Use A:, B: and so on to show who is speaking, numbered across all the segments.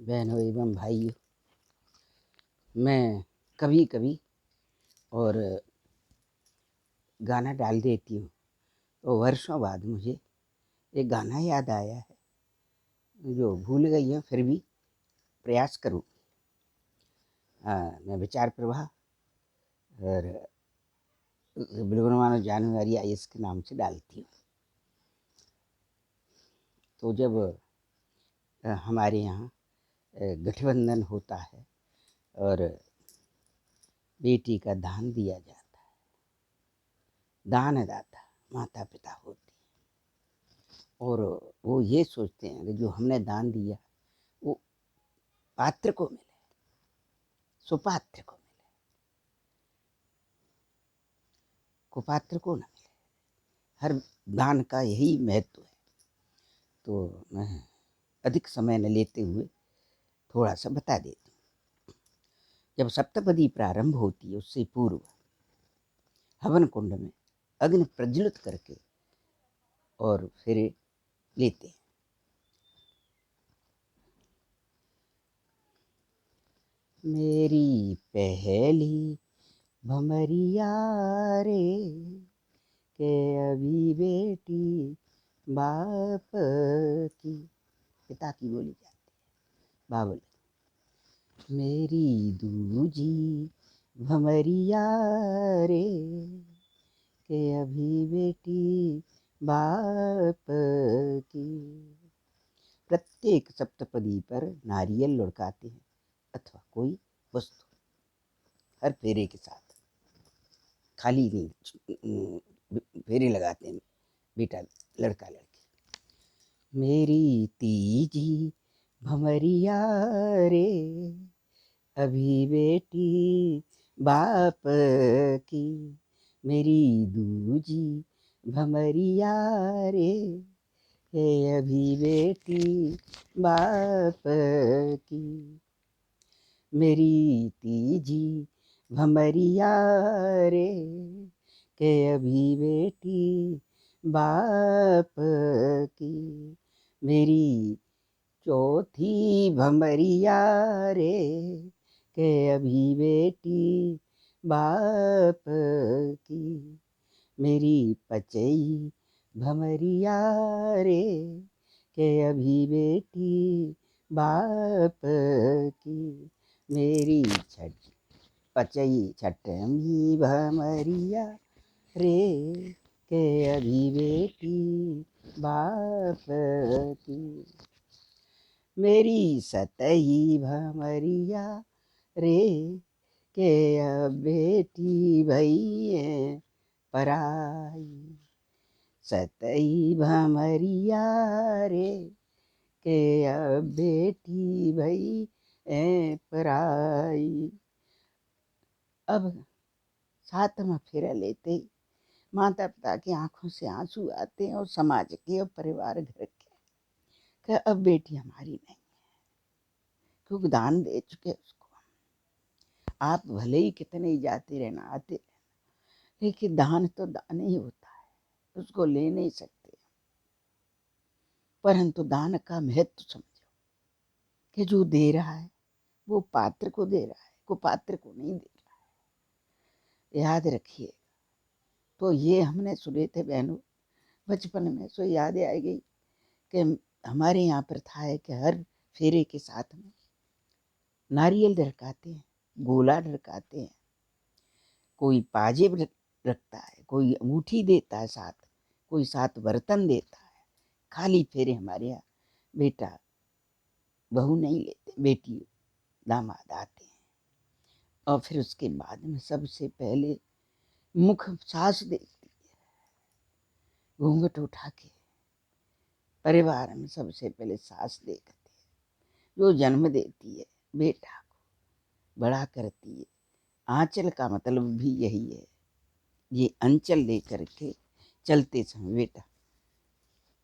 A: बहनों एवं भाइयों, मैं कभी कभी और गाना डाल देती हूँ तो वर्षों बाद मुझे एक गाना याद आया है जो भूल गई हूँ, फिर भी प्रयास करूँ। मैं विचार प्रवाह और बिल्कुल मानो जानवर या इसके नाम से डालती हूँ। तो जब हमारे यहाँ गठबंधन होता है और बेटी का दान दिया जाता है, दानदाता माता पिता होती है और वो ये सोचते हैं कि जो हमने दान दिया वो पात्र को मिले, सुपात्र को मिले, कुपात्र को न मिले। हर दान का यही महत्व है। तो मैं अधिक समय न लेते हुए थोड़ा सा बता देती हूँ। जब सप्तपदी प्रारंभ होती है उससे पूर्व हवन कुंड में अग्नि प्रज्वलित करके और फिर लेते हैं। मेरी पहली भमरिया रे के अभी बेटी बाप की, पिता की बोली जाती है बाबल। मेरी दूजी भमरिया रे के अभी बेटी बाप की। प्रत्येक सप्तपदी पर नारियल लुढ़काते हैं अथवा कोई वस्तु, हर फेरे के साथ, खाली नहीं, फेरे लगाते हैं बेटा लड़का लड़की। मेरी तीजी भमरिया रे अभी बेटी बाप की, मेरी दूजी भमरिया रे ये अभी बेटी बाप की। मेरी तीजी भमरिया रे के अभी बेटी बाप की, मेरी चौथी भमरिया रे के अभी बेटी बाप की, मेरी पचई भमरिया रे के अभी बेटी बाप की, मेरी पचई छठवीं भमरिया रे के अभी बेटी बाप की, मेरी सतही भमरिया रे के अब बेटी भई पराई, सतही भमरिया रे के अब बेटी भई पराई। अब सातवां फेरा लेते ही माता पिता की आंखों से आंसू आते हैं और समाज के और परिवार घर के कि अब बेटी हमारी नहीं, क्योंकि दान दे चुके उसको। आप भले ही कितने ही जाते रहना आते रहना, लेकिन दान तो दान ही होता है, उसको ले नहीं सकते। परंतु दान का महत्व समझो कि जो दे रहा है वो पात्र को दे रहा है, को पात्र को नहीं दे रहा है, याद रखिए। तो ये हमने सुने थे बहनों बचपन में, सो याद आ गई कि हमारे यहाँ प्रथा है कि हर फेरे के साथ में नारियल ढरकाते हैं, गोला ढरकाते हैं, कोई पाजेब रखता है, कोई अंगूठी देता है, साथ कोई साथ बर्तन देता है। खाली फेरे हमारे यहाँ बेटा बहू नहीं लेते, बेटी दामाद आते हैं। और फिर उसके बाद में सबसे पहले मुख सास देखती है, घूंघट उठा के परिवार में सबसे पहले सास देखती है, जो जन्म देती है बेटा को, बड़ा करती है। आंचल का मतलब भी यही है, ये अंचल लेकर के चलते समय बेटा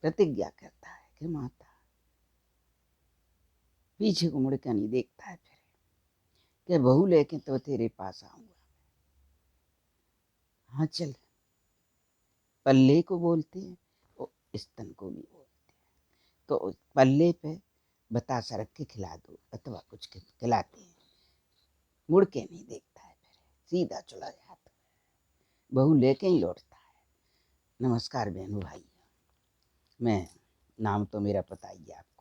A: प्रतिज्ञा करता है कि माता, पीछे को मुड़ के नहीं देखता है, फिर कि बहू लेके तो तेरे पास आऊंगा। आंचल पल्ले को बोलते हैं और स्तन को भी बोलते हैं। तो पल्ले पे बतासा रख के खिला दो अथवा कुछ खिलाते हैं, मुड़ के नहीं देखता है, फिर सीधा चला जाता है, बहू लेके ही लौटता है। नमस्कार बहनों भाई, मैं नाम तो मेरा पता ही है आपको।